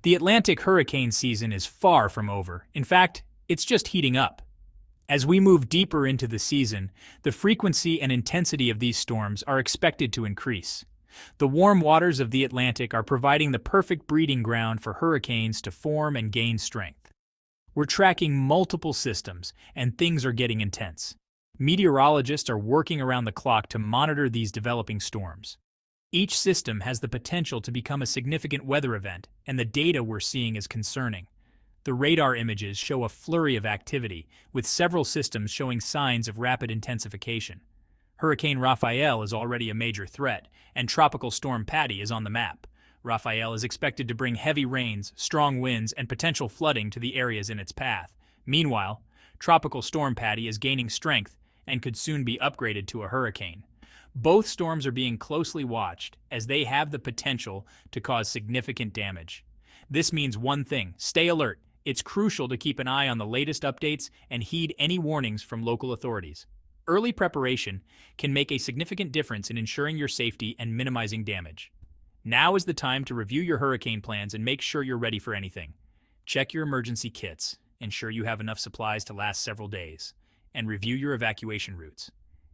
The Atlantic hurricane season is far from over. In fact, it's just heating up. As we move deeper into the season, the frequency and intensity of these storms are expected to increase. The warm waters of the Atlantic are providing the perfect breeding ground for hurricanes to form and gain strength. We're tracking multiple systems, and things are getting intense. Meteorologists are working around the clock to monitor these developing storms. Each system has the potential to become a significant weather event, and the data we're seeing is concerning. The radar images show a flurry of activity, with several systems showing signs of rapid intensification. Hurricane Rafael is already a major threat, and Tropical Storm Patty is on the map. Rafael is expected to bring heavy rains, strong winds, and potential flooding to the areas in its path. Meanwhile, Tropical Storm Patty is gaining strength and could soon be upgraded to a hurricane. Both storms are being closely watched, as they have the potential to cause significant damage. This means one thing: stay alert. It's crucial to keep an eye on the latest updates and heed any warnings from local authorities. Early preparation can make a significant difference in ensuring your safety and minimizing damage. Now is the time to review your hurricane plans and make sure you're ready for anything. Check your emergency kits, ensure you have enough supplies to last several days, and review your evacuation routes.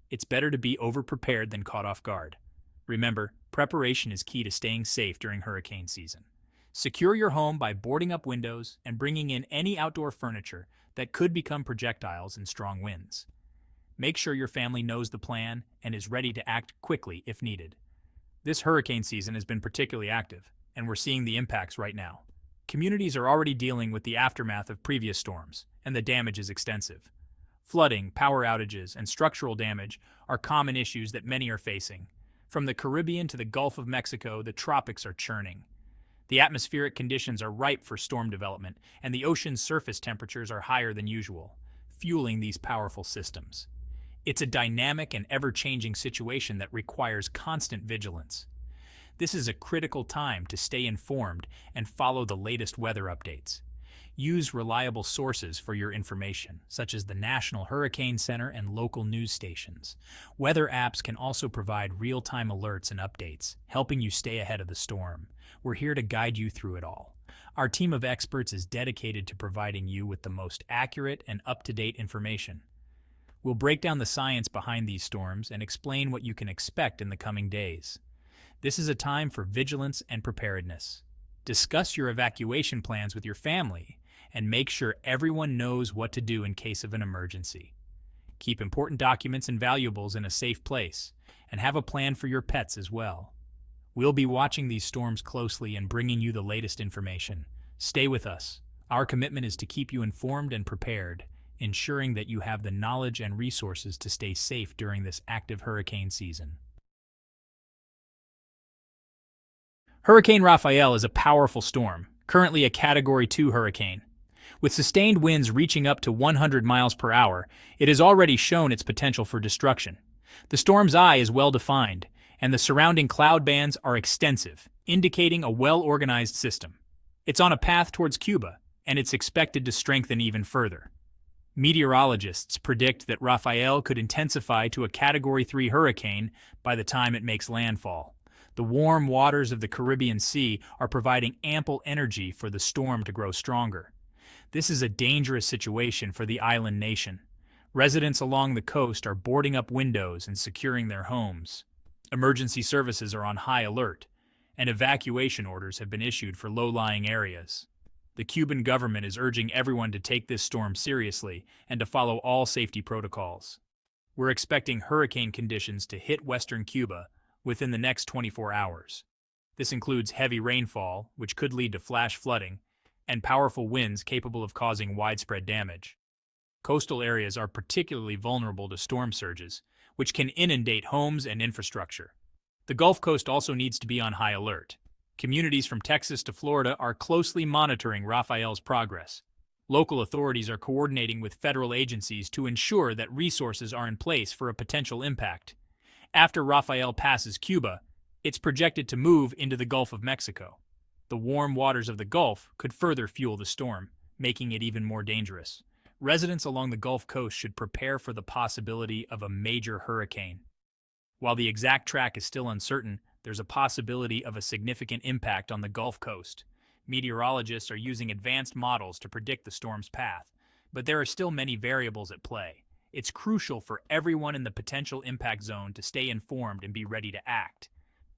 It's better to be over-prepared than caught off guard. Remember, preparation is key to staying safe during hurricane season. Secure your home by boarding up windows and bringing in any outdoor furniture that could become projectiles in strong winds. Make sure your family knows the plan and is ready to act quickly if needed. This hurricane season has been particularly active, and we're seeing the impacts right now. Communities are already dealing with the aftermath of previous storms, and the damage is extensive. Flooding, power outages, and structural damage are common issues that many are facing. From the Caribbean to the Gulf of Mexico, the tropics are churning. The atmospheric conditions are ripe for storm development, and the ocean's surface temperatures are higher than usual, fueling these powerful systems. It's a dynamic and ever-changing situation that requires constant vigilance. This is a critical time to stay informed and follow the latest weather updates. Use reliable sources for your information, such as the National Hurricane Center and local news stations. Weather apps can also provide real-time alerts and updates, helping you stay ahead of the storm. We're here to guide you through it all. Our team of experts is dedicated to providing you with the most accurate and up-to-date information. We'll break down the science behind these storms and explain what you can expect in the coming days. This is a time for vigilance and preparedness. Discuss your evacuation plans with your family and make sure everyone knows what to do in case of an emergency. Keep important documents and valuables in a safe place, and have a plan for your pets as well. We'll be watching these storms closely and bringing you the latest information. Stay with us. Our commitment is to keep you informed and prepared, ensuring that you have the knowledge and resources to stay safe during this active hurricane season. Hurricane Rafael is a powerful storm, currently a Category 2 hurricane. With sustained winds reaching up to 100 miles per hour, it has already shown its potential for destruction. The storm's eye is well defined, and the surrounding cloud bands are extensive, indicating a well-organized system. It's on a path towards Cuba, and it's expected to strengthen even further. Meteorologists predict that Rafael could intensify to a Category 3 hurricane by the time it makes landfall. The warm waters of the Caribbean Sea are providing ample energy for the storm to grow stronger. This is a dangerous situation for the island nation. Residents along the coast are boarding up windows and securing their homes. Emergency services are on high alert, and evacuation orders have been issued for low-lying areas. The Cuban government is urging everyone to take this storm seriously and to follow all safety protocols. We're expecting hurricane conditions to hit western Cuba within the next 24 hours. This includes heavy rainfall, which could lead to flash flooding, and powerful winds capable of causing widespread damage. Coastal areas are particularly vulnerable to storm surges, which can inundate homes and infrastructure. The Gulf Coast also needs to be on high alert. Communities from Texas to Florida are closely monitoring Rafael's progress. Local authorities are coordinating with federal agencies to ensure that resources are in place for a potential impact. After Rafael passes Cuba, it's projected to move into the Gulf of Mexico. The warm waters of the Gulf could further fuel the storm, making it even more dangerous. Residents along the Gulf Coast should prepare for the possibility of a major hurricane. While the exact track is still uncertain, there's a possibility of a significant impact on the Gulf Coast. Meteorologists are using advanced models to predict the storm's path, but there are still many variables at play. It's crucial for everyone in the potential impact zone to stay informed and be ready to act.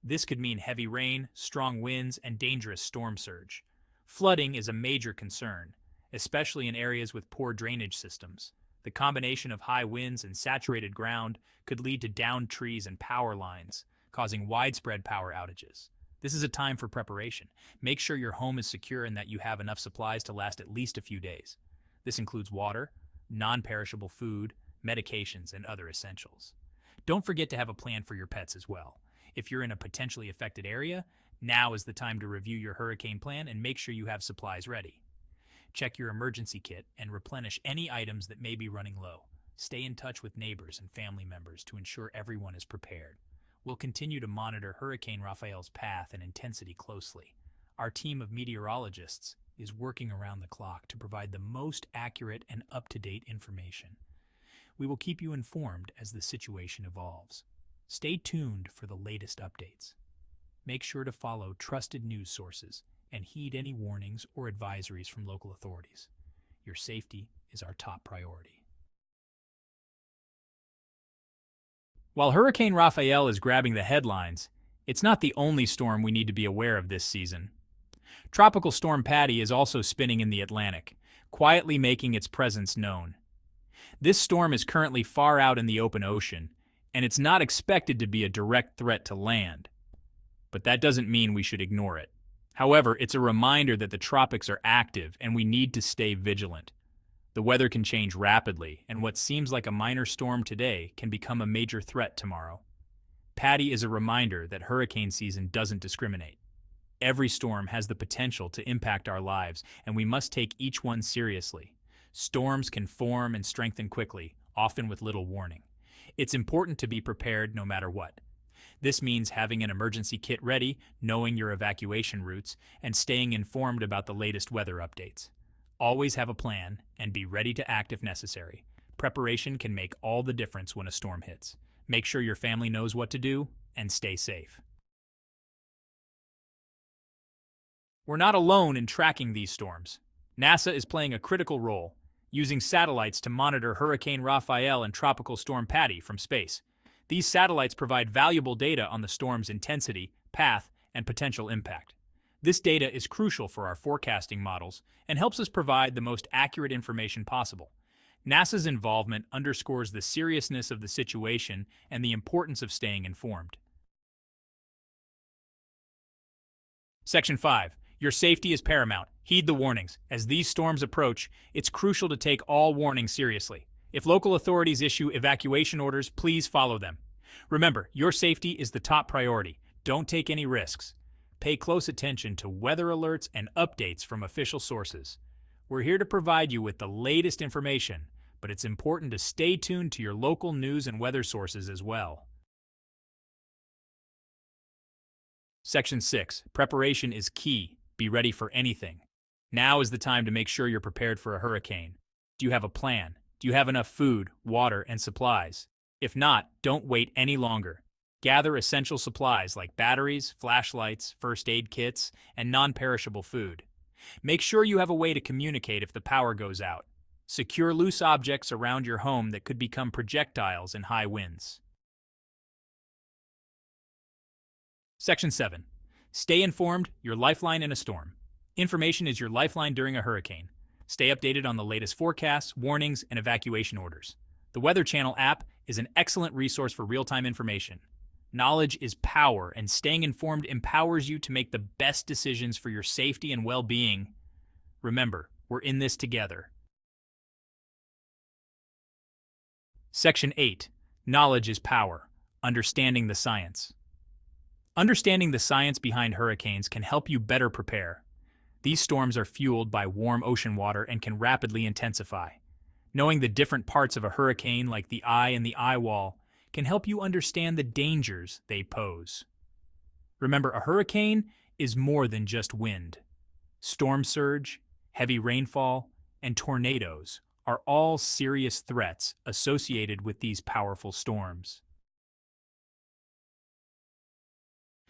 This could mean heavy rain, strong winds, and dangerous storm surge. Flooding is a major concern, especially in areas with poor drainage systems. The combination of high winds and saturated ground could lead to downed trees and power lines, causing widespread power outages. This is a time for preparation. Make sure your home is secure and that you have enough supplies to last at least a few days. This includes water, non-perishable food, medications, and other essentials. Don't forget to have a plan for your pets as well. If you're in a potentially affected area, now is the time to review your hurricane plan and make sure you have supplies ready. Check your emergency kit and replenish any items that may be running low. Stay in touch with neighbors and family members to ensure everyone is prepared. We'll continue to monitor Hurricane Rafael's path and intensity closely. Our team of meteorologists is working around the clock to provide the most accurate and up-to-date information. We will keep you informed as the situation evolves. Stay tuned for the latest updates. Make sure to follow trusted news sources and heed any warnings or advisories from local authorities. Your safety is our top priority. While Hurricane Rafael is grabbing the headlines, it's not the only storm we need to be aware of this season. Tropical Storm Patty is also spinning in the Atlantic, quietly making its presence known. This storm is currently far out in the open ocean, and it's not expected to be a direct threat to land. But that doesn't mean we should ignore it. However, it's a reminder that the tropics are active and we need to stay vigilant. The weather can change rapidly, and what seems like a minor storm today can become a major threat tomorrow. Patty is a reminder that hurricane season doesn't discriminate. Every storm has the potential to impact our lives, and we must take each one seriously. Storms can form and strengthen quickly, often with little warning. It's important to be prepared no matter what. This means having an emergency kit ready, knowing your evacuation routes, and staying informed about the latest weather updates. Always have a plan and be ready to act if necessary. Preparation can make all the difference when a storm hits. Make sure your family knows what to do and stay safe. We're not alone in tracking these storms. NASA is playing a critical role, using satellites to monitor Hurricane Rafael and Tropical Storm Patty from space. These satellites provide valuable data on the storm's intensity, path, and potential impact. This data is crucial for our forecasting models and helps us provide the most accurate information possible. NASA's involvement underscores the seriousness of the situation and the importance of staying informed. Section 5. Your safety is paramount. Heed the warnings. As these storms approach, it's crucial to take all warnings seriously. If local authorities issue evacuation orders, please follow them. Remember, your safety is the top priority. Don't take any risks. Pay close attention to weather alerts and updates from official sources. We're here to provide you with the latest information, but it's important to stay tuned to your local news and weather sources as well. Section 6. Preparation is key. Be ready for anything. Now is the time to make sure you're prepared for a hurricane. Do you have a plan? Do you have enough food, water, and supplies? If not, don't wait any longer. Gather essential supplies like batteries, flashlights, first aid kits, and non-perishable food. Make sure you have a way to communicate if the power goes out. Secure loose objects around your home that could become projectiles in high winds. Section 7. Stay informed, your lifeline in a storm. Information is your lifeline during a hurricane. Stay updated on the latest forecasts, warnings, and evacuation orders. The Weather Channel app is an excellent resource for real-time information. Knowledge is power, and staying informed empowers you to make the best decisions for your safety and well-being. Remember, we're in this together. Section 8. Knowledge is power. Understanding the science. Understanding the science behind hurricanes can help you better prepare. These storms are fueled by warm ocean water and can rapidly intensify. Knowing the different parts of a hurricane, like the eye and the eye wall, can help you understand the dangers they pose. Remember, a hurricane is more than just wind. Storm surge, heavy rainfall, and tornadoes are all serious threats associated with these powerful storms.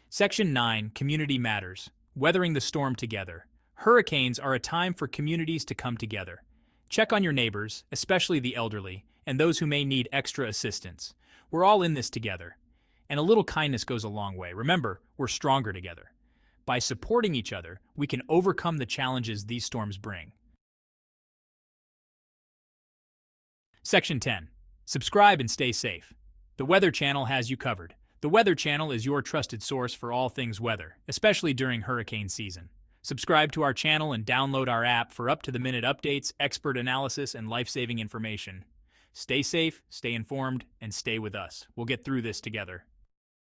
Section 9. Community matters. Weathering the storm together. Hurricanes are a time for communities to come together. Check on your neighbors, especially the elderly, and those who may need extra assistance. We're all in this together. And a little kindness goes a long way. Remember, we're stronger together. By supporting each other, we can overcome the challenges these storms bring. Section 10. Subscribe and stay safe. The Weather Channel has you covered. The Weather Channel is your trusted source for all things weather, especially during hurricane season. Subscribe to our channel and download our app for up-to-the-minute updates, expert analysis, and life-saving information. Stay safe, stay informed, and stay with us. We'll get through this together.